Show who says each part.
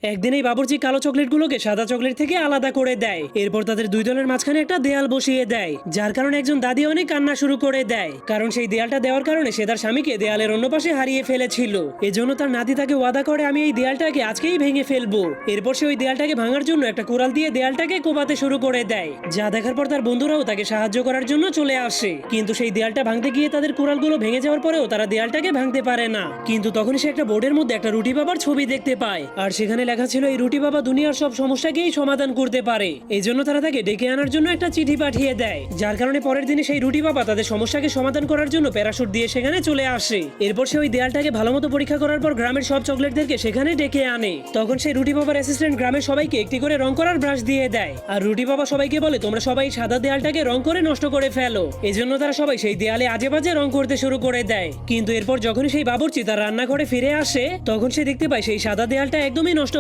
Speaker 1: একদিন এই বাবুর্চি কালো চকলেটগুলোকে সাদা চকলেট থেকে আলাদা করে দেয়। এরপর তাদের দুই দলের মাঝখানে একটা দেয়াল বসিয়ে দেয়, যার কারণে একজন দাদি অনেক কান্না শুরু করে দেয়, কারণ সেই দেয়ালটা দেওয়ার কারণে সে তার স্বামীকে দেয়ালের অন্য পাশে হারিয়ে ফেলেছিল। এজন্য তার নাতি তাকে ওয়াদা করে, আমি এই দেয়ালটাকে আজকেই ভেঙে ফেলবো। এরপর সে ওই দেয়ালটাকে ভাঙার জন্য একটা কুড়াল দিয়ে দেয়ালটাকে কোপাতে শুরু করে দেয়, যা দেখার পর তার বন্ধুরাও তাকে সাহায্য করার জন্য চলে আসে। কিন্তু সেই দেয়ালটা ভাঙতে গিয়ে তাদের কুড়ালগুলো ভেঙে যাওয়ার পরেও তারা দেয়ালটাকে ভাঙতে পারে না। কিন্তু তখন সে একটা বোর্ডের মধ্যে একটা রুটি বাবার ছবি দেখতে পায়, আর সেখানে লেখা ছিল এই রুটি বাবা দুনিয়ার সব সমস্যাকেই সমাধান করতে পারে। এই জন্য তারা তাকে ডেকে আনার জন্য একটা চিঠি পাঠিয়ে দেয়, যার কারণে পরের দিনে সেই রুটি বাবা তাদের সমস্যাকে সমাধান করার জন্য প্যারাশুট দিয়ে সেখানে চলে আসে। এরপর সে ওই দেয়ালটাকে ভালো মতো পরীক্ষা করার পর গ্রামের সব চকলেটদেরকে সেখানে ডেকে আনে। তখন সেই রুটি বাবার অ্যাসিস্ট্যান্ট গ্রামের সবাইকে একটি করে রং করার ব্রাশ দিয়ে দেয়, আর রুটি বাবা সবাইকে বলে, তোমরা সবাই সাদা দেয়ালটাকে রং করে নষ্ট করে ফেলো। এজন্য তারা সবাই সেই দেয়ালে আজে বাজে রং করতে শুরু করে দেয়। কিন্তু এরপর যখন সেই বাবুর্চি তার রান্নাঘরে ফিরে আসে, তখন সে দেখতে পায় সেই সাদা দেয়ালটা একদমই নষ্ট